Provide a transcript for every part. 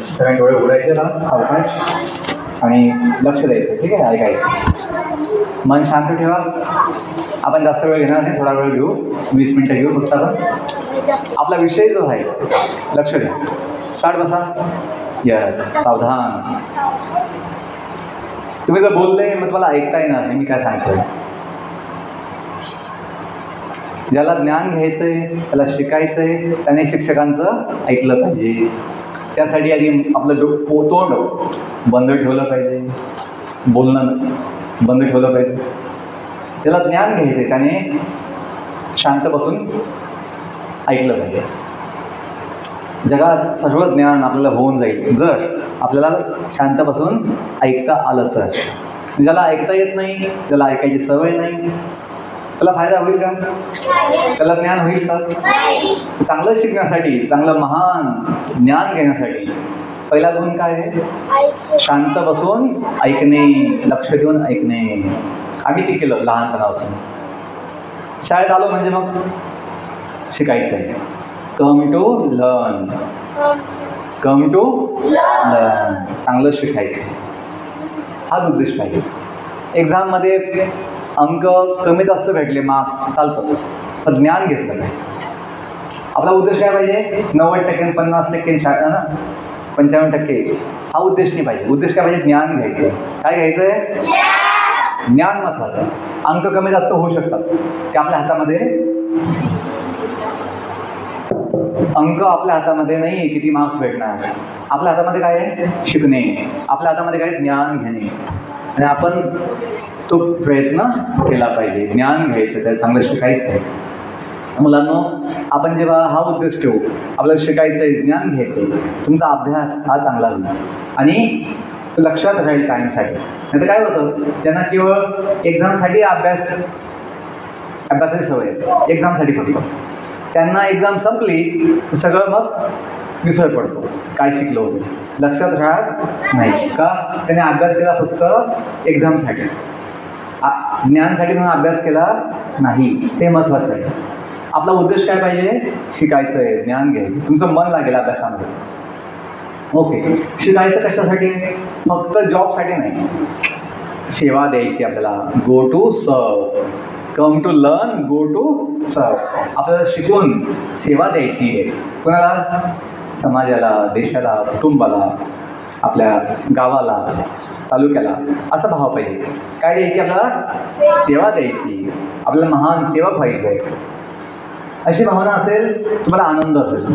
सगळ्यांनी डोळे उघडायचे ना सावकाश आणि लक्ष द्यायचं. ठीक आहे, ऐकायचं. मन शांत ठेवा. आपण जास्त वेळ घेणार नाही, थोडा वेळ घेऊ, 20 मिनटं घेऊ फक्त. आपण आपला विषय जो आहे, लक्ष द्या. स्टार्ट बसा. यस, सावधान. तुम्ही जर बोलले मग तुम्हाला ऐकता येणार नाही मी काय सांगतोय. ज्याला ज्ञान घ्यायचंय, त्याला शिकायचंय, त्याने शिक्षकांचं ऐकलं पाहिजे. त्यासाठी आधी आपलं तोंड बंद ठेवलं पाहिजे, बोलणं बंद ठेवलं पाहिजे. त्याला ज्ञान घ्यायचंय, त्याने शांत बसून ऐकलं पाहिजे. जगात सर्व ज्ञान आपल्याला होऊन जाईल जर आपल्याला शांत बसून ऐकता आलं तर. ज्याला ऐकता येत नाही, ज्याला ऐकायची सवय नाही, त्याला फायदा होईल का? त्याला ज्ञान होईल का? चांगलं शिकण्यासाठी, चांगलं महान ज्ञान घेण्यासाठी पहिला गुण काय आहे? शांत बसून ऐकणे, लक्ष देऊन ऐकणे. आम्ही ते केलं लहानपणापासून. शाळेत आलो म्हणजे मग शिकायचं आहे. Come to learn, come to learn. चांगलं शिकायचं, हाच उद्देश पाहिजे. एक्झाममध्ये अंक कमी जास्त भेटले, मार्क्स चालतं, पण ज्ञान घेतलं पाहिजे. आपला उद्देश काय पाहिजे? 90% 50% शाळा ना, 95%, हा उद्देश नाही पाहिजे. उद्देश काय पाहिजे? ज्ञान घ्यायचं. काय घ्यायचं आहे? ज्ञान महत्त्वाचं. अंक कमी जास्त होऊ शकतात, ते आपल्या हातामध्ये. अंक आपल्या हातामध्ये नाही आहे किती मार्क्स भेटणार. आपल्या हातामध्ये काय आहे? शिकणे. आपल्या हातामध्ये काय? ज्ञान घेणे. आणि आपण तो प्रयत्न केला पाहिजे. ज्ञान घ्यायचं, त्याला चांगलं शिकायचं आहे. मुलांनो, आपण जेव्हा हा उद्देश ठेवू, आपल्याला शिकायचं आहे, ज्ञान घ्यायचं आहे, तुमचा अभ्यास हा चांगला होईल आणि लक्षात राहील कायमसाठी. नाही तर काय होतं, त्यांना केवळ एक्झामसाठी अभ्यासाची सवय आहे, एक्झामसाठी फक्त. त्यांना एक्झाम संपली तर सगळं मग विसर पडतो, काय शिकलं होतं, लक्षात राहत नाही. का? त्याने अभ्यास केला फक्त एक्झामसाठी, ज्ञानसाठी म्हणून अभ्यास केला नाही. ते महत्त्वाचं आहे. आपला उद्देश काय पाहिजे? शिकायचं आहे, ज्ञान घ्यायचं. तुमचं मन लागेल अभ्यासामध्ये. ओके, शिकायचं कशासाठी? फक्त जॉबसाठी नाही, सेवा द्यायची आपल्याला. Go to serve, come to learn, go to serve. आपल्याला शिकून सेवा द्यायची आहे. कोणाला? समाजाला, देशाला, कुटुंबाला, आपल्या गावाला, तालुक्याला. असा भाव पाहिजे. काय द्यायची आपल्याला? सेवा द्यायची. आपल्याला महान सेवक व्हायचं आहे. अशी भावना असेल, तुम्हाला आनंद असेल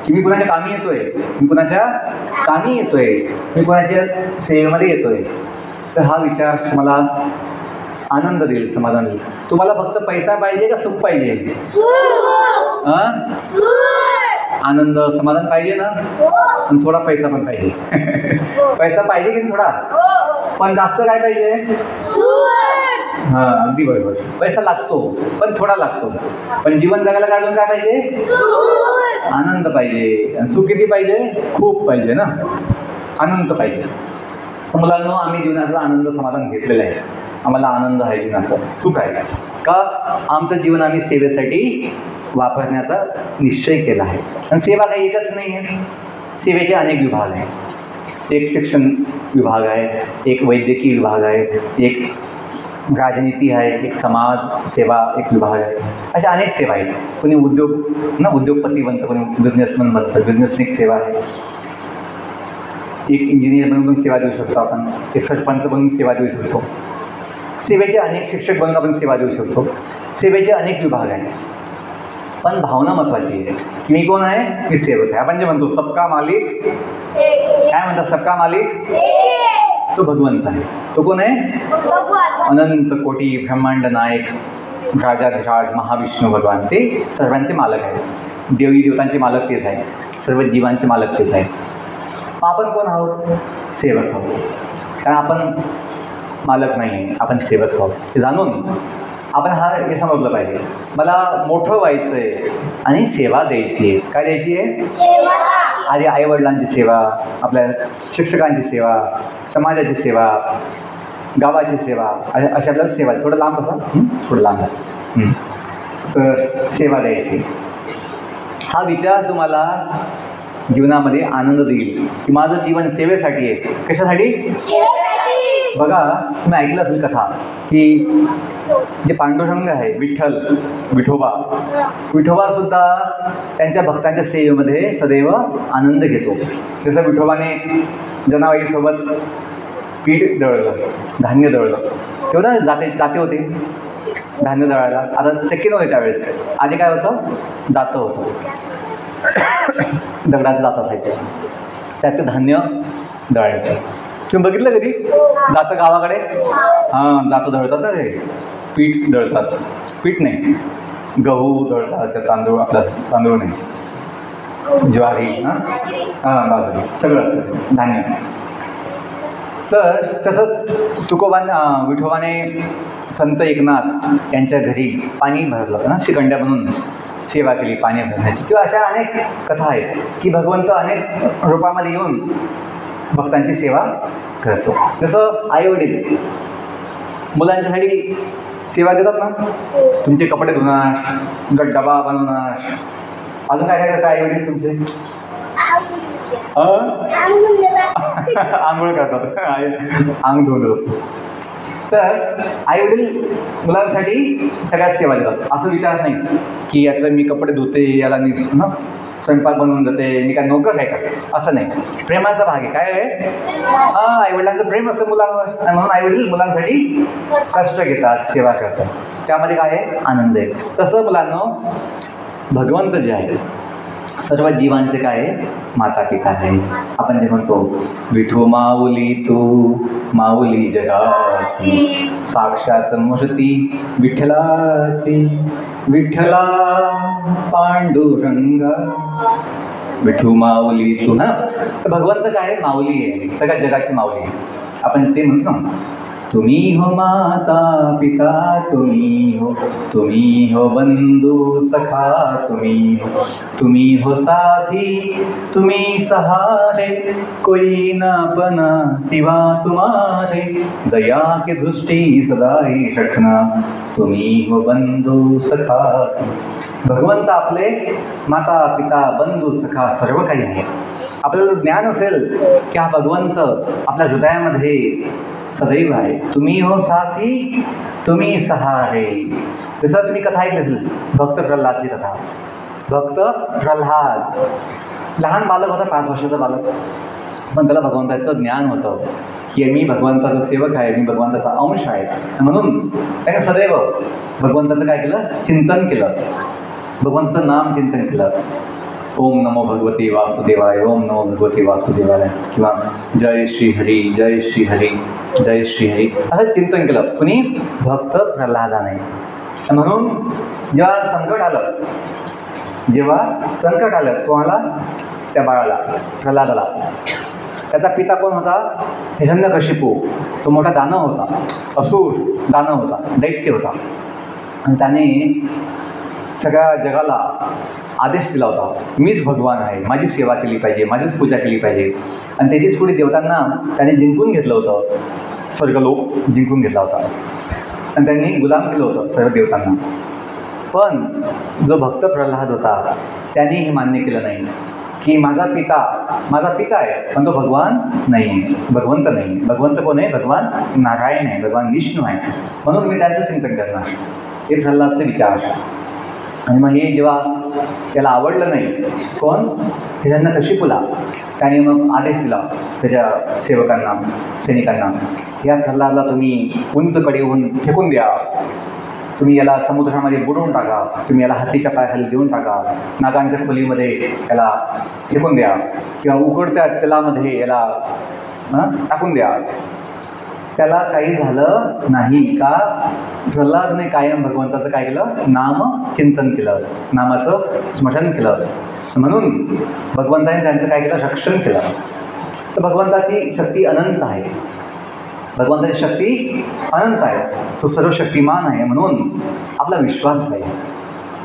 की मी कुणाच्या कामी येतोय, मी कुणाच्या कामी येतोय, मी कुणाच्या सेवेमध्ये येतोय. तर हा विचार तुम्हाला आनंद देईल, समाधान देईल. तुम्हाला फक्त पैसा पाहिजे का सुख पाहिजे? आनंद, समाधान पाहिजे ना? आणि थोडा पैसा पण पाहिजे. पैसा पाहिजे की थोडा? पण जास्त काय पाहिजे? हां, अगदी बरोबर. पैसा लागतो पण थोडा लागतो. पण जीवन जगायला काय अजून काय पाहिजे? आनंद पाहिजे. आणि सुख किती पाहिजे? खूप पाहिजे ना. आनंद पाहिजे. तर मुलांनो, आम्ही जीवनाचा आनंद समाधान घेतलेलं आहे. आम्हाला आनंद आहे, जीवनाचा सुख आहे. का? आमचं जीवन आम्ही सेवेसाठी वापरण्याचा निश्चय केला आहे. आणि सेवा काही एकच नाही आहे, सेवेचे अनेक विभाग आहेत. एक शिक्षण विभाग आहे, एक वैद्यकीय विभाग आहे, एक राजनीती आहे, एक समाज सेवा एक विभाग आहे. अशा अनेक सेवा आहेत. कोणी उद्योगपती बनतं, कोणी बिझनेसमॅन बनतं, बिझनेसने एक सेवा आहे. एक इंजिनियर बनून पण सेवा देऊ शकतो आपण, एक सरपंच बनून सेवा देऊ शकतो. सेवेचे अनेक शिक्षक बनून आपण सेवा देऊ शकतो. सेवेचे अनेक विभाग आहेत. पण भावना महत्त्वाची आहे की मी कोण आहे? मी सेवक आहे. आपण जे म्हणतो सबका मालिक, काय म्हणतात? सबका मालिक तो भगवंत आहे. तो कोण आहे? अनंत कोटी ब्रह्मांड नायक, राजाधिराज महाविष्णू भगवान. ते सर्वांचे मालक आहेत. देवी देवतांचे मालक तेच आहे, सर्व जीवांचे मालक तेच आहेत. आपण कोण आहोत? सेवक आहोत. कारण आपण मालक नाही आहे, आपण सेवक आहोत. हे जाणून आपण हे समजलं पाहिजे. मला मोठं व्हायचं आहे आणि सेवा द्यायची आहे. काय द्यायची आहे? आधी आईवडिलांची सेवा, आपल्या शिक्षकांची सेवा, समाजाची सेवा, गावाची सेवा, अशी आपल्याला सेवा. थोडं लांब असा, थोडं लांब असं. तर सेवा द्यायची हा विचार तुम्हाला जीवनामध्ये आनंद देईल, की माझं जीवन सेवेसाठी आहे. कशासाठी? बघा, तुम्ही ऐकलं असेल कथा की जे पांडुरंग आहे, विठोबा सुद्धा त्यांच्या भक्तांच्या सेवेमध्ये सदैव आनंद घेतो. जसं विठोबाने जनाबाईसोबत पीठ दळलं, धान्य दळलं, तेवढं जाते होते धान्य दळायला. आता चक्की नव्हते त्यावेळेस, आधी काय होतं, जातं होतं, दगडाचं जात असायचं, त्यात ते धान्य दळायचं. तुम्ही बघितलं कधी जातं गावाकडे? हां, जातं दळतात ना, ते पीठ दळतात, पीठ नाही, गहू दळतात, त्या तांदूळ, आपला तांदूळ नाही, ज्वारी, हां बाजरी, सगळं असतं धान्य. तर तसंच विठोबाने संत एकनाथ यांच्या घरी पाणी भरलं होतं ना, शिकंड्या बनवून सेवा केली पाणी भरण्याची. किंवा अशा अनेक कथा आहेत की भगवंत अनेक रूपामध्ये येऊन भक्तांची सेवा करतो. जसं आईवडील मुलांच्यासाठी सेवा देतात ना, तुमचे कपडे धुणार, तुमचा डबा बनवणार, अजून काय काय करतात आईवडील तुमचे? आंघोळ करतात, अंग धुवून देतात. तर आईवडील मुलांसाठी सगळ्यात सेवा देतात. असं विचारत नाही की याचं मी कपडे धुते, याला मी स्वयंपाक बनवून देते, मी काय नोकर आहे का, असं नाही. प्रेमाचा भाग आहे. काय आहे? हां, आईवडिलांचं प्रेम असतं मुलांवर, आणि म्हणून आईवडील मुलांसाठी कष्ट घेतात, सेवा करतात, त्यामध्ये काय आहे? आनंद आहे. तसं मुलांना भगवंत जे आहे सर्व जीवांचे काय आहे? माता पिता आहे. आपण जे म्हणतो विठू माऊली तू माऊली जगाची, साक्षात मूर्ती विठ्ठलाची, विठ्ठला पांडुरंगा, विठू माऊली तू. ना, तर भगवंत काय आहे? माऊली आहे, सगळ्या जगाची माऊली आहे. आपण ते म्हणतो ना, तुम्ही हो माता पिता, तुम्ही हो बंधू सखा, तुम्ही हो साथी, तुम्ही सहारे, कोई ना अपना सिवा तुम्हारे, दया की दृष्टि सदा ही रखना, तुम्ही हो बंधू सखा. भगवंत आपले माता पिता बंधू सखा सर्व काही आहे. आपल्याला ज्ञान असेल की हा भगवंत आपल्या हृदयामध्ये सदैव आहे. तुम्ही हो साथी, तुम्ही सहारे. जसं तुम्ही कथा ऐकली असेल, भक्त प्रल्हादची कथा. भक्त प्रल्हाद लहान बालक होता, 5 वर्षाचा बालक, पण त्याला भगवंताचं ज्ञान होतं की मी भगवंताचा सेवक आहे, मी भगवंताचा अंश आहे. म्हणून त्याने सदैव भगवंताचं काय केलं? चिंतन केलं, भगवंताचं नाम चिंतन केलं. ओम नमो भगवते वासुदेवाय, ओम नमो भगवते वासुदेवाय, किंवा जय श्री हरी, जय श्री हरी, जय श्री हरी, असं चिंतन केलं कुणी? भक्त प्रल्हादाने. म्हणून जेव्हा संकट आलं कोणाला? त्या बाळाला, प्रल्हादाला. त्याचा पिता कोण होता? हिरण्यकशिपू. तो मोठा दानव होता, असुर दानव होता, दैत्य होता. आणि त्याने सगळ्या जगाला आदेश दिला होता, मीच भगवान आहे, माझी सेवा केली पाहिजे, माझीच पूजा केली पाहिजे. आणि त्याचीच पुढे देवतांना त्याने जिंकून घेतलं होतं, स्वर्गलोक जिंकून घेतला होता, आणि त्यांनी गुलाम केलं होतं सर्व देवतांना. पण जो भक्त प्रल्हाद होता त्याने हे मान्य केलं नाही की माझा पिता आहे, पण तो भगवान नाही आहे, भगवंत नाही. भगवंत कोण आहे? भगवान नारायण आहे, भगवान विष्णू आहे. म्हणून मी त्यांचं चिंतन करणार, हे प्रल्हादचे विचार. आणि मग हे जेव्हा त्याला आवडलं नाही, कोण? हिरण्यकशिपूला, त्याने मग आदेश दिला त्याच्या सेवकांना, सैनिकांना, या प्रल्हादला तुम्ही उंच कडेहून फेकून द्या, तुम्ही याला समुद्रामध्ये बुडवून टाका, तुम्ही याला हत्तीच्या पायाखाली देऊन टाका, नागांच्या खोलीमध्ये याला फेकून द्या, किंवा उघडत्या तेलामध्ये याला टाकून द्या. त्याला काही झालं नाही का? प्रल्हादने कायम भगवंताचं काय केलं? नाम चिंतन केलं, नामाचं स्मरण केलं. म्हणून भगवंताने त्यांचं काय केलं? रक्षण केलं. तर भगवंताची शक्ती अनंत आहे, भगवंताची शक्ती अनंत आहे, तो सर्वशक्तिमान आहे. म्हणून आपला विश्वास पाहिजे.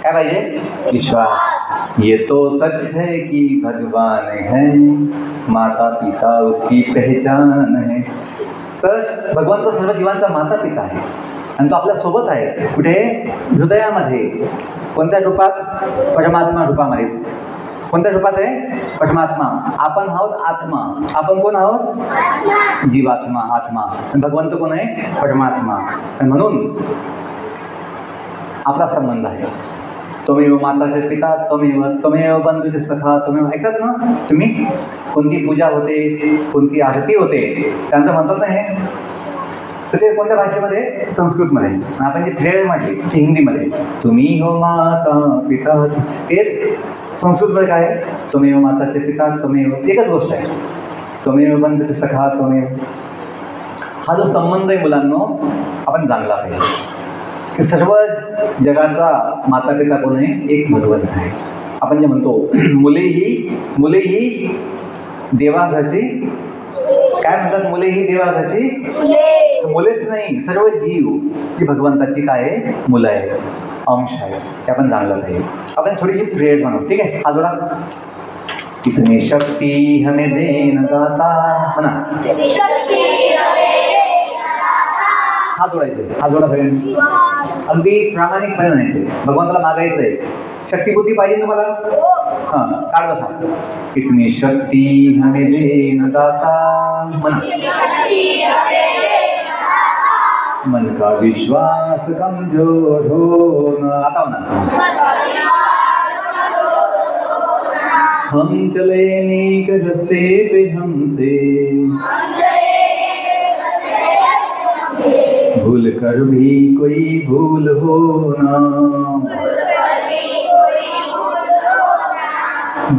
काय पाहिजे? विश्वास. ये तो सच है कि भगवान है, माता पिता उसकी पहचान है. तर भगवंत सर्व जीवांचा माता पिता आहे, आणि तो आपल्यासोबत आहे. कुठे? हृदयामध्ये. कोणत्या रूपात? परमात्मा रूपामध्ये. कोणत्या रूपात आहे? परमात्मा. आपण आहोत आत्मा. आपण कोण आहोत? जीवात्मा, आत्मा. आणि भगवंत कोण आहे? परमात्मा. आणि म्हणून आपला संबंध आहे. त्वमेव माताचे पिता, त्वमेव बंधूचे सखा, त्वमेव. ऐकतात ना तुम्ही? कोणती पूजा होते, कोणती आरती होते, त्यांचं म्हणतात ना हे. तर ते कोणत्या भाषेमध्ये? संस्कृतमध्ये. आपण जी फ्रेज म्हटली ती हिंदीमध्ये. तुम्ही हो माता पिता, तेच संस्कृतमध्ये काय आहे? त्वमेव माताचे पिता, त्वमेव. एकच गोष्ट आहे. त्वमेव बंधूचे सखा, त्वमेव. हा जो संबंध आहे मुलांनो, आपण जाणला पाहिजे की सर्व जगाचा माता पिता कोण आहे? एक भगवंत आहे. आपण जे म्हणतो मुलेही देवाघरची, काय म्हणतात? मुलेही देवाघरची. मुलेच नाही, सर्व जीव ती भगवंताची काय आहे? मुलं आहे, अंश आहे. ते आपण जाणलं पाहिजे. आपण थोडीशी प्रेयर म्हणू, ठीक आहे? हा जोडा. इतनी शक्ती हमें देन दाता, म्हणा. हा जोडायचे, हा जोडा सगळ्यांनी. अगदी प्रामाणिकपणे म्हणायचे. भगवंताला मागायचं आहे. शक्ती बुद्धी पाहिजे तुम्हाला? हां, काढ बसा. इतनी शक्ती हमें देन दाता, म्हणा. मन का विश्वास कमजोर हो न. आता म्हणा. हम चले नेक रस्ते पे हमसे, भूल कर भी कोई भूल हो ना,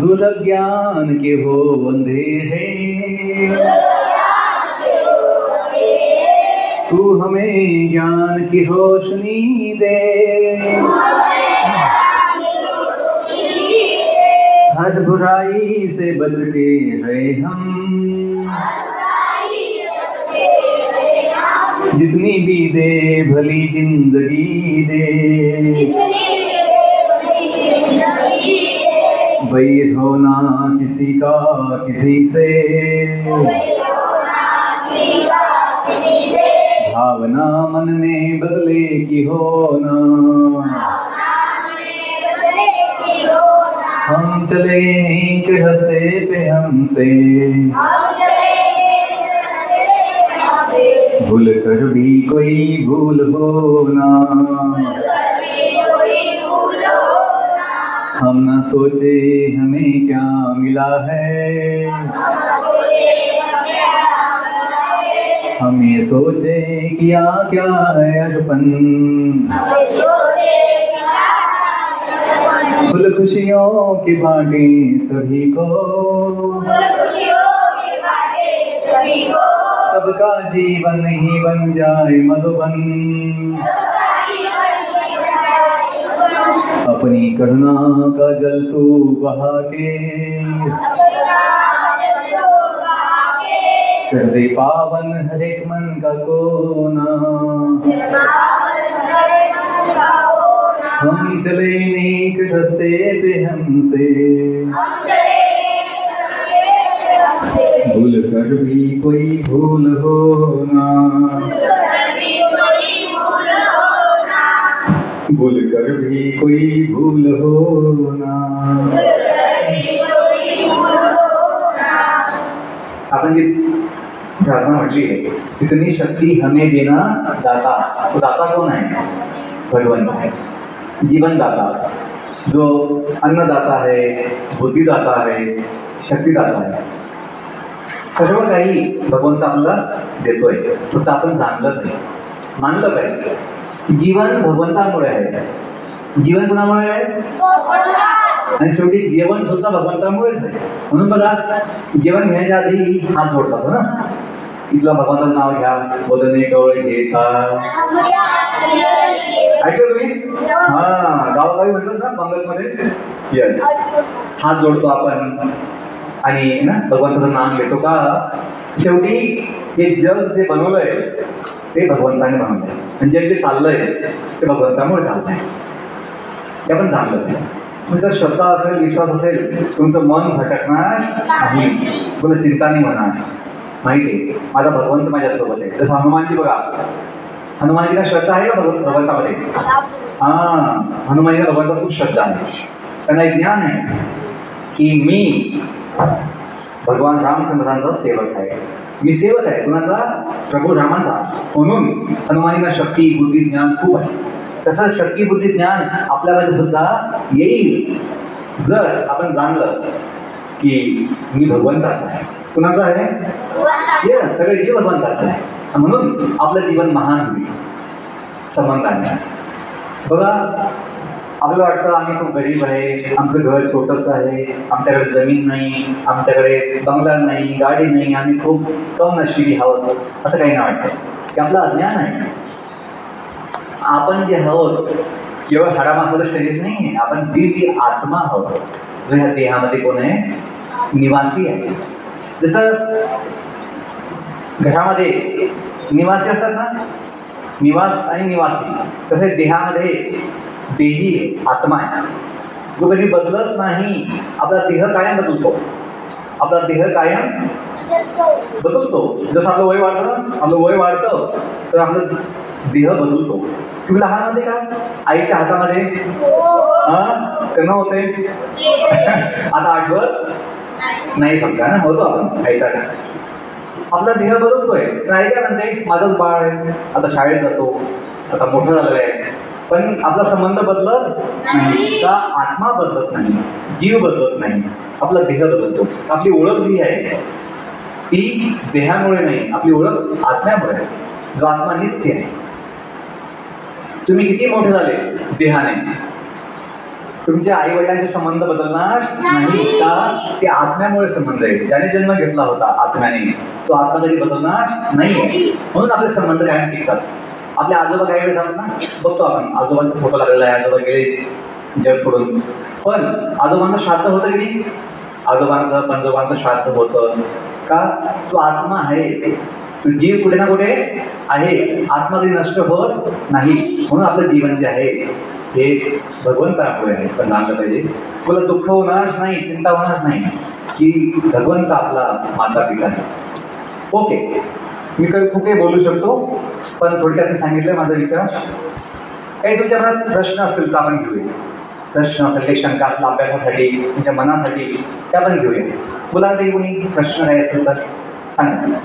दुर्ज्ञान के हो अंधेरे, तू हमें ज्ञान की रोशनी दे, हर बुराई से बच के रहे हम, जितनी भी दे भली जिंदगी दे, बैर होना किसी का किसी से, भावना मन में बदले की होना, हम चले नेक रास्ते पे हमसे, भूल कर भी कोई भूल हो ना, हम न सोचे हमें क्या मिला है, हम ये सोचे किया क्या है अर्पण, फुल खुशियों के बांटे सभी को, सबका जीवन ही बन जाए मधुबन, अपनी करुणा का जल तू बहा के, कर दे पावन हर एक मन का कोना, हम चले नेक रास्ते पे हमसे, भूल कर भी कोई भूल हो ना, भूल कर भी कोई भूल हो ना. आपण जी प्रार्थना म्हटली आहे, इतनी शक्ती हमें देना दाता. तो दाता कोण आहे? भगवंत आहे, जीवनदाता, जो अन्नदाता आहे, बुद्धिदाता आहे, शक्तिदाता आहे. सर्व काही भगवंत आपल्याला देतोय, फक्त आपण जाणलं नाही, मानलं पाहिजे. जीवन भगवंतामुळे आहे. जीवन कुणामुळे आहे? आणि शेवटी जेवण सुद्धा भगवंतामुळेच आहे. म्हणून बघा, जेवण घेण्याच्या आधी हात जोडतात ना. इथलं भगवंताचं नाव घ्या, बोलणे डोळे घेता. ऐकलं तुम्ही? हा, गावोगावी म्हणतात ना बंगालमध्ये. येस, हात जोडतो आपण आणि ना भगवंताचं नाम घेतो. का? शेवटी हे जग जे बनवलंय ते भगवंताने बनवलंय, म्हणजे जे चाललंय ते भगवंतामुळे चाललंय. ते आपण जाणलं नाही. तुमचा श्रद्धा असेल, विश्वास असेल, तुमचं मन भटकणार नाही. बोला, चिंता नाही होणार. माहिती आहे, माझा भगवंत माझ्यासोबत आहे. जसं हनुमानजी बघा, हनुमानजीला श्रद्धा आहे का भगवंतामध्ये? हां, हनुमानजीला भगवंतात खूप श्रद्धा आहे. त्यांना एक ज्ञान आहे. की मी भगवान रामचंद्रांचा सेवक आहे. मी सेवक आहे कुणाचा? प्रभू रामांचा. म्हणून हनुमानीला शक्ती बुद्धी ज्ञान खूप आहे. तसं शक्ती बुद्धी ज्ञान आपल्यामध्ये सुद्धा येईल जर आपण जाणलं की मी भगवंताचा आहे. कुणाचा आहे? येस, सगळे जीव भगवंताचा आहे. म्हणून आपलं जीवन महान होईल संबंधाने. बघा, आपल्याला वाटतं आम्ही खूप गरीब आहे, आमचं घर छोटंसं आहे, आमच्याकडे जमीन नाही, आमच्याकडे बंगला नाही, गाडी नाही, आम्ही खूप कम नशिबी आहोत, असं काही नाही वाटतं. की आपलं अज्ञान आहे. आपण जे आहोत केवळ हाडामासाचं शरीर नाही आहे, आपण दिव्य आत्मा आहोत जो ह्या देहामध्ये कोण आहे? निवासी आहे. जसं घरामध्ये निवासी असतात ना, निवास आणि निवासी, तसे देहामध्ये देही आत्मा आहे जो कधी बदलत नाही. आपला देह कायम बदलतो. आपला देह कायम बदलतो. जसं आपलं वय वाढतं, आपलं वय वाढतं तर आपलं देह बदलतो. तुम्ही लहान होते का आईच्या हातामध्ये? करणं होते. आता आठवत नाही फक्त ना, होतो आपण आईचा. आपला देह बदलतोय. तर आई काय म्हणते, माझंच बाळ आहे, आता शाळेत जातो, आता मोठं झालेलं आहे. पण आपला संबंध बदलत नाही. का? आत्मा बदलत नाही, जीव बदलत नाही, आपला देह बदलतो. आपली ओळख जी आहे ती देहामुळे नाही, आपली ओळख आत्म्यामुळे आहे, जो आत्मा नित्य आहे. तुम्ही किती मोठे झाले देहाने, तुमच्या आई वडिलांचे संबंध बदलणार नाही. का? ते आत्म्यामुळे संबंध आहे. ज्याने जन्म घेतला होता आत्म्याने, तो आत्मा कधी बदलणार नाही. म्हणून आपले संबंध कायम टिकतात. आपले आजोबा काही वेळेस आपण ना बघतो, आपण आजोबांचा फोटो लागलेला आहे, आजोबा गेले जग सोडून, पण आजोबांचं श्राद्ध होतं की नाही? आजोबांचं पंजोबांचं श्राद्ध होतं. का? तो आत्मा आहे, तो जीव कुठे ना कुठे आहे, आत्मा कधी नष्ट होत नाही. म्हणून आपलं जीवन जे आहे हे भगवंतापुढे आहे. पण जाणलं पाहिजे, तुला दुःख होणार नाही, चिंता होणार नाही, की भगवंत आपला माता पिता आहे. ओके, मी खूप काही बोलू शकतो, पण थोडक्यात मी सांगितलं माझा विचार. काही तुमच्या मनात प्रश्न असतील तर आपण घेऊया. प्रश्न असेल, काही शंका असतील अभ्यासासाठी, तुमच्या मनासाठी, त्या पण घेऊया. बोला काही कोणी प्रश्न काही असेल तर सांगा.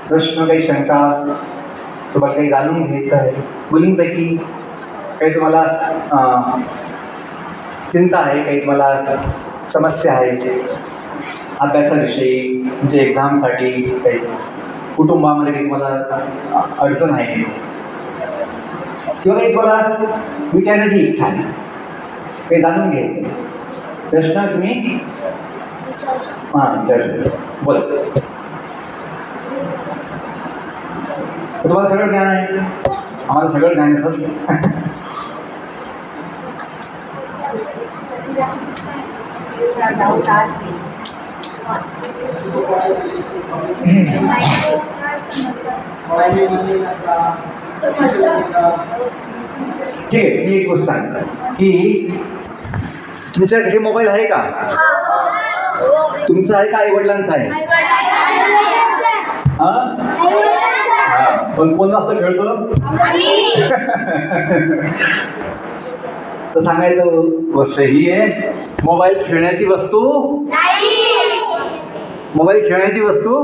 प्रश्न, काही शंका, तुम्हाला काही जाणून घ्यायचं आहे, मुलींपैकी काही तुम्हाला चिंता आहे, काही तुम्हाला समस्या आहे अभ्यासाविषयी, तुमच्या एक्झामसाठी, काही कुटुंबामध्ये काही तुम्हाला अडचण आहे, किंवा काही तुम्हाला विचारण्याची इच्छा आहे, काही जाणून घ्यायचं प्रश्न तुम्ही विचारू. बोला. तुम्हाला सगळं ज्ञान आहे? आम्हाला सगळं ज्ञान आहे सर. ठीक आहे, मी एक गोष्ट सांगतो की तुमच्या घरी मोबाईल आहे का? तुमचा आहे का आई वडिलांचा आहे? पण कोण असं खेळतो? तर सांगायचं गोष्ट ही आहे, मोबाईल खेळण्याची वस्तू, मोबाईल खेळण्याची वस्तू.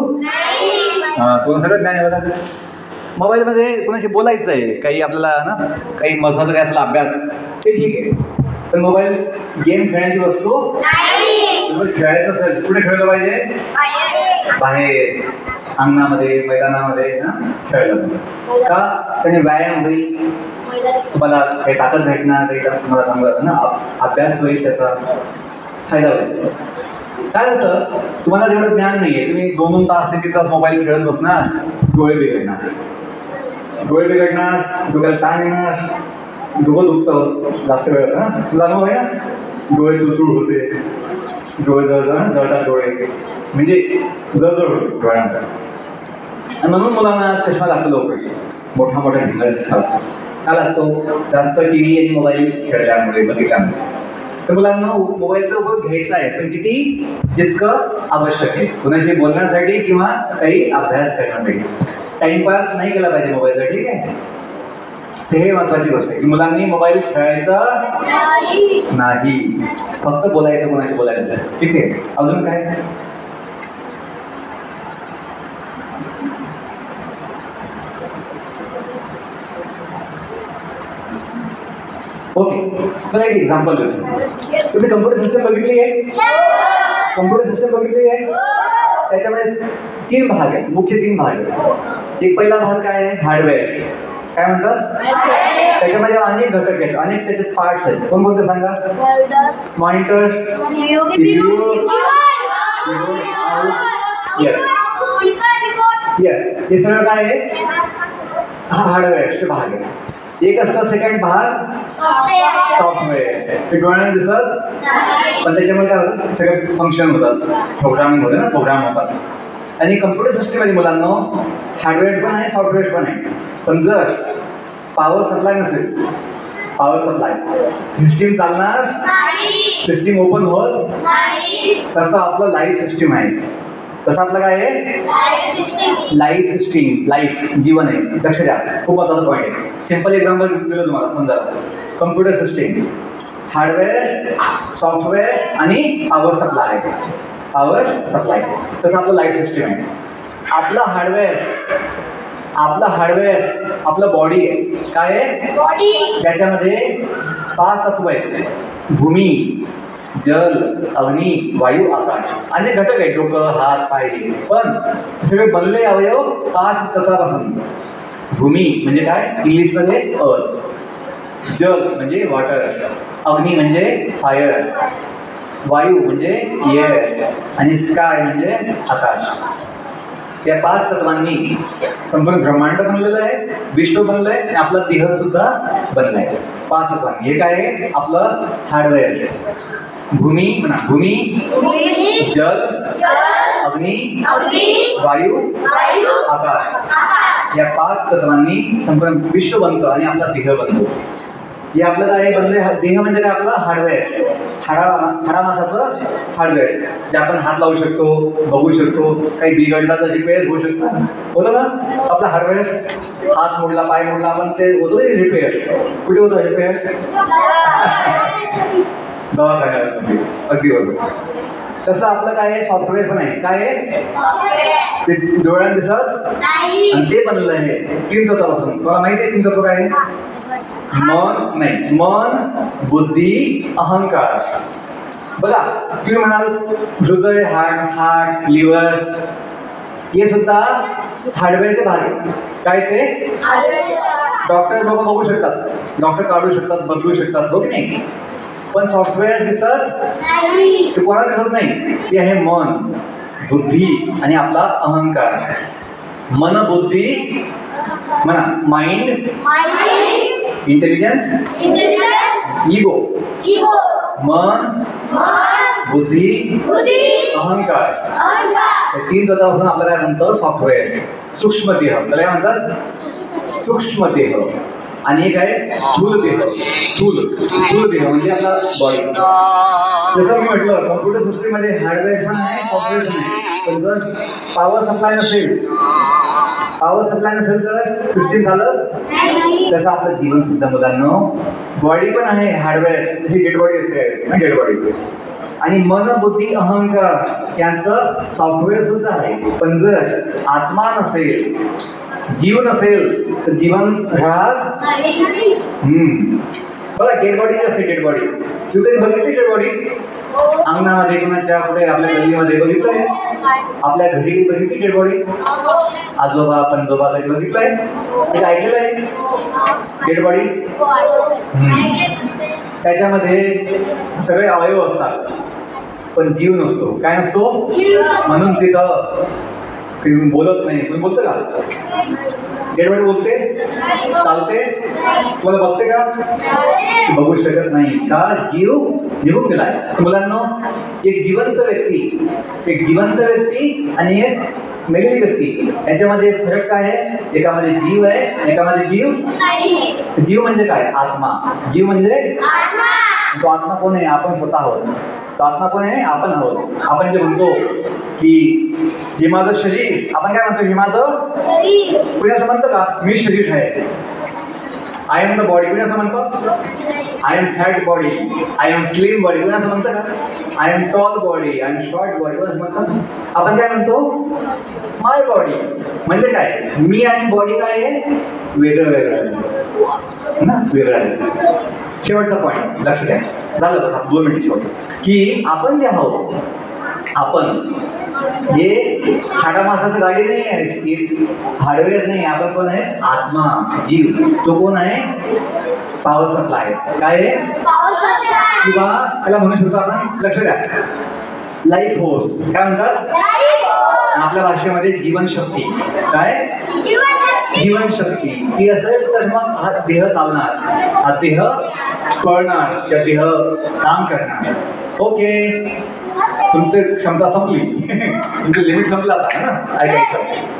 कोण सगळं ज्ञान आहे बघा. मोबाईलमध्ये कोणाशी बोलायचं आहे, काही आपल्याला ना काही महत्त्वाचं काय असला अभ्यास, ते ठीक आहे. पण मोबाईल गेम खेळण्याची वस्तू. खेळायचं असेल कुठे खेळलं पाहिजे? बाहेर, अंगणामध्ये, मैदानामध्ये खेळलं. का? त्याने व्यायाम होईल, तुम्हाला काही ताकद भेटणार, काही तुम्हाला चांगलं ना अभ्यास होईल, त्याचा फायदा होईल. काय होतं, तुम्हाला जेवढं ज्ञान नाही आहे, तुम्ही 2-2 तास 3 तास मोबाईल खेळत बसणार, डोळे बिघडणार, डोळे बिघडणार, डोक्याला ताण येणार, डोकं दुखतं जास्त वेळ ना, तुला अनुभव आहे ना, डोळे चुचूळ होते, डोळे जळतात, डोळे म्हणजे जळजळ होते डोळ्यांना. आणि म्हणून मुलांना चष्मा लागतो लवकर, मोठा मोठा ढिंगा दिसतात. का लागतो? जास्त टी व्ही आणि मोबाईल खेळल्यामुळे, बघितल्यामुळे. तर मुलांना मोबाईलचा उपयोग घ्यायचा आहे, पण किती? जितकं आवश्यक आहे, कुणाशी बोलण्यासाठी किंवा काही अभ्यास करण्यासाठी. टाइमपास नाही केला पाहिजे मोबाईलचा, ठीक आहे. हे महत्वाची गोष्ट आहे की मुलांनी मोबाईल खेळायचा नाही, फक्त बोलायचं, कोणाशी बोलायचं. ठीक आहे. अजून काय? ओके, मला एक एक्झाम्पल देतो. तुम्ही कम्प्युटर सिस्टम बघितली आहे? कम्प्युटर सिस्टम बघितली आहे? त्याच्यामध्ये 3 भाग आहेत, मुख्य 3 भाग आहेत. एक पहिला भाग काय आहे? हार्डवेअर. काय म्हणतात? त्याच्यामध्ये अनेक घटक आहेत, अनेक त्याचे पार्ट्स आहेत. कोणते सांगा? मॉनिटर, सीपीयू, येस, हे सगळं काय आहे? हा हार्डवेअरचे भाग आहे. एक असतं सेकंड भाग सॉफ्टवेअर. ते डोळ्याने दिसत पण त्याच्यामध्ये काय होतं? सगळे फंक्शन होतात, प्रोग्रामिंग होते ना, प्रोग्राम होतात. आणि कम्प्युटर सिस्टममध्ये मुलांना हार्डवेअर पण आहे, सॉफ्टवेअर पण आहे. पण जर पॉवर सप्लाय नसेल, पॉवर सप्लाय, सिस्टीम चालणार, सिस्टीम ओपन होत, तसं आपलं लाईफ सिस्टीम आहे. तसं आपलं काय आहे? Life system. लाईफ जीवन आहे. लक्ष द्या, खूप महत्वाचा पॉईंट आहे. सिंपल एक्झाम्पल दिलं तुम्हाला. समजा कम्प्युटर सिस्टीम, हार्डवेअर, सॉफ्टवेअर आणि पॉवर सप्लाय. पॉवर सप्लाय, तसं आपलं लाईफ सिस्टीम आहे. आपलं हार्डवेअर आपलं बॉडी आहे. काय आहे? त्याच्यामध्ये 5 तत्व आहेत: भूमी, जल, अग्नी, वायू, आकाश. अनेक घटक आहेत, डोकं, हात, पाय. पण सगळे बनले अवयव 5 तत्वापासून. भूमी म्हणजे काय? इंग्लिशमध्ये अर्थ. जल म्हणजे वॉटर. अग्नी म्हणजे फायर. वायू म्हणजे एअर. आणि स्काय म्हणजे आकाश. या 5 तत्वांनी संपूर्ण ब्रह्मांड बनलेलं आहे, विश्व बनलं आहे आणि आपला देह सुद्धा बनला आहे. 5 तत्वांनी. हे काय आहे? आपलं हार्डवेअर. भूमी म्हणा, भूमी, जल, अग्नी, वायू, आकाश. या 5 तत्वांनी संपूर्ण विश्व बनतं आणि आपला देह बनतो. हे आपलं काय बनलंय? देह म्हणजे काय? आपलं हार्डवेअर. हाडामासाचं हार्डवेअर, जे आपण हात लावू शकतो, बघू शकतो. काही बिघडला तर रिपेअर होऊ शकतं, होतं ना आपलं हार्डवेअर. हात मोडला, पाय मोडला, आपण ते होतो रिपेअर. कुठे होतं रिपेअर? दवाखान्यात. अगदी बरोबर. तसं आपलं काय आहे? सॉफ्टवेअर पण आहे. काय आहे? ते डोळ्यात दिसत आणि ते बनलेलं आहे 3 तत्वापासून. तुम्हाला माहिती आहे 3 तत्व काय आहे? मन, बुद्धी, अहंकार. बघा, तुम्ही म्हणाल हृदय, हार्ट, लिव्हर, हे सुद्धा हार्डवेअरचे भाग आहे. काय ते? डॉक्टर लोक बघू शकतात, डॉक्टर काढू शकतात, बदलू शकतात, हो की नाही? पण सॉफ्टवेअर दिसत नाही, ते कोणाला दिसत नाही. ते आहे मन, बुद्धी आणि आपला अहंकार. मन, बुद्धी म्हणा, माइंड, इंटेलिजन्स, इगो. मन, बुद्धी, अहंकार. हे 3 तत्वापासून आपल्याला काय म्हणतं? सॉफ्टवेअर. सूक्ष्म देह, त्याला काय म्हणतात? सूक्ष्म देह. आणि एक आहे स्थूल देह. स्थूल देह म्हणजे आपला बॉडी. जसं मी म्हटलं, कम्प्युटर सिस्टममध्ये हार्डवेअर पण आहे, सॉफ्टवेअर पण आहे. पण जर पॉवर सप्लाय नसेल तर सिस्टीम झालं. तसं आपलं जीवन सुद्धा मुलांना, बॉडी पण आहे हार्डवेअर, जी डेड बॉडी असते, डेड बॉडी. आणि मन, बुद्धी, अहंकार यांचं सॉफ्टवेअर सुद्धा आहे. पण जर आत्मा नसेल, जीव नसेल तर जीवन राहत. बघा, डेड बॉडी असते. डेड बॉडी तू कधी बघितली? डेड बॉडी अंगणामध्ये, कोणाच्या कुठे, आपल्या गल्लीमध्ये बघितलंय? आपल्या घरी बघितली डेड बॉडी? आजोबा, पणजोबा कधी बघितलंय? ते ऐकलेलं आहे डेड बॉडी? त्याच्यामध्ये सगळे अवयव असतात पण जीव नसतो. काय नसतो? म्हणून तिथं बोलत नाही. तुम्ही बोलतं का? डेड बॉडी बोलते? चालते? तुम्हाला बघते का? बघू शकत नाही का? जीव निघून गेलाय. मुलांना, एक जिवंत व्यक्ती आणि एक मेलेली व्यक्ती याच्यामध्ये फरक काय आहे? एकामध्ये जीव आहे, एकामध्ये जीव म्हणजे काय? आत्मा. जीव म्हणजे तो आत्मा कोण आहे? आपण स्वतः आहोत. तो आत्मा कोण आहे? आपण आहोत. आपण जे म्हणतो की हे माझं शरीर, आपण काय म्हणतो? हे माझं शरीर. कुणी असं म्हणतं का? मी शरीर आहे. आय एम द बॉडी कोणी असं म्हणतो? I am fat body, I am slim body कोणी असं म्हणतं का? I am tall body, I am short body कोणी असं म्हणतं? आपण काय म्हणतो? My body. म्हणजे काय? मी आणि बॉडी काय आहे? वेगळं वेगळं ना, वेगळं आहे. शेवटचा पॉईंट लक्ष द्या. झालं बघा 2 मिनिट शेवट की आपण जे आहोत, आपण हे हाडामासाचं गाडी नाही आहे, हार्डवेअर नाही. आपण कोण आहे? आत्मा, जीव. तो कोण आहे? Power supply. काय आहे? किंवा त्याला म्हणू शकतो आपण, लक्ष द्या, लाईफ फोर्स. काय म्हणतात? आपल्या भाषेमध्ये जीवनशक्ती. काय? जीवनशक्ती. ती असेल तर मग हा देह चालणार, हा देह कळणार, त्या देह काम करणार. ओके, तुमची क्षमता संपली, तुमचं लिमिट संपलं आता ना ऐकायचं.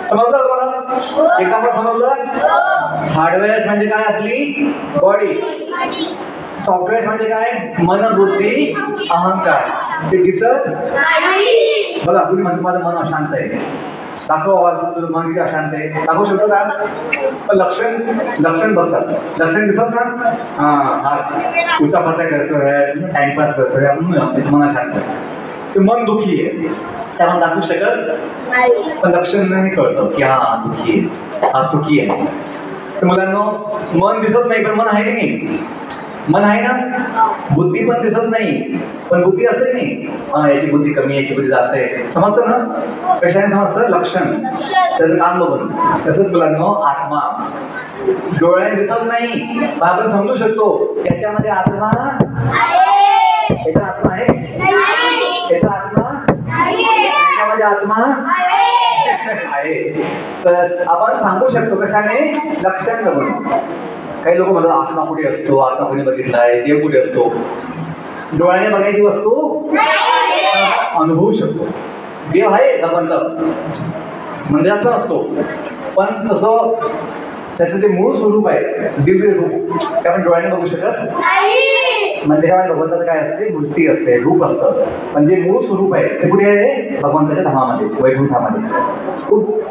समजलं तुम्हाला? एका पण समजलं? हार्डवेअर म्हणजे काय? आपली बॉडी. सॉफ्टवेअर म्हणजे काय? मन, बुद्धी, अहंकार. ते दिसत बघा. तुम्ही म्हणतो माझं मन अशांत आहे, दाखव आवाज, तुझं मन किती अशांत आहे, दाखवू शकतो का? लक्षण बघतात. लक्षण दिसत ना, हा उचा फता करतोय, टाइमपास करतोय, आपण मन अशांत आहे, ते मन दुखी आहे, त्यामुळे दाखवू शकत पण लक्षण नाही कळतं की हा दुखी आहे, हा सुखी आहे. तर मुलांनो, मन दिसत नाही पण मन आहे की नाही? मन आहे ना. बुद्धी पण दिसत नाही पण बुद्धी असते की नाही? याची बुद्धी कमी, याची बुद्धी जास्त आहे. समजतं ना? कशाने समजतं? लक्षण, त्याचं काम बघून. तसंच मुलांनो, आत्मा डोळ्याने दिसत नाही पण आपण समजू शकतो त्याच्यामध्ये आत्मा आहे. त्याचा आत्मा आहे, त्याचा आत्मा त्याच्यामध्ये आत्मा आहे. तर आपण सांगू शकतो कशाने? लक्षण बघून. काही लोक म्हणतात आत्मा कुठे असतो, आत्मा कोणी बघितलाय, देव कुठे असतो? डोळ्याने बघायची वस्तू अनुभवू शकतो. देव आहे भगवंत मंदिरात पण असतो, पण तसं त्याचं जे मूळ स्वरूप आहे, दिव्य रूप, ते आपण डोळ्याने बघू शकत नाही. मंदिरामध्ये भगवंताचं काय असते? मूर्ती असते, रूप असतं, पण जे मूळ स्वरूप आहे ते कुठे आहे? भगवंताच्या धामामध्ये, वैकुंठामध्ये. खूप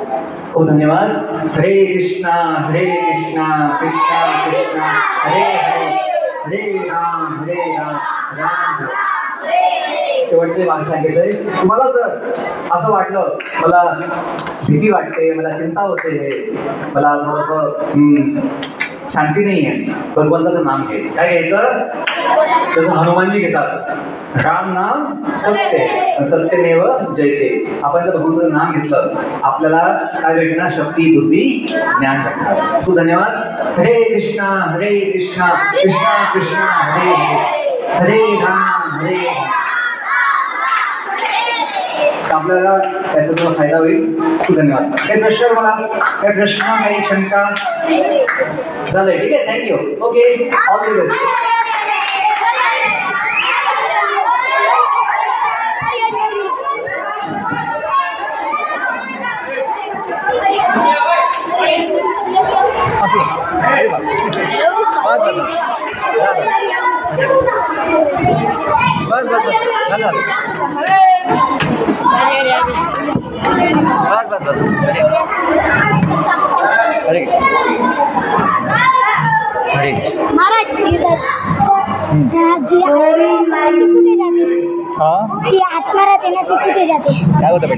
खूप धन्यवाद. हरे कृष्णा हरे कृष्णा कृष्णा कृष्णा हरे हरे, हरे राम राम राम. शेवटचे भाग सांगितलंय. तुम्हाला जर असं वाटलं मला भीती वाटते, मला चिंता होते, मला थोडंसं शांती नाही आहे, भगवंताचं नाम घे. काय घ्यायचं? तसं हनुमानजी घेतात, राम नाम सत्य, सत्यमेव जयते. आपण जर भगवंताचं नाम घेतलं आपल्याला काय भेटणार? शक्ती, बुद्धी, ज्ञान भेटणार. खूप धन्यवाद. हरे कृष्णा कृष्णा कृष्णा हरे हरे, हरे राम हरे राम. आपल्याला त्याचा जो फायदा होईल. खूप धन्यवाद. काही प्रश्न मला? काही प्रश्न, काही शंका? झालंय, ठीक आहे. Thank you. Okay, all the best. जी आत्मा राहते ना ती कुठे जाते? काय होतं बेटा?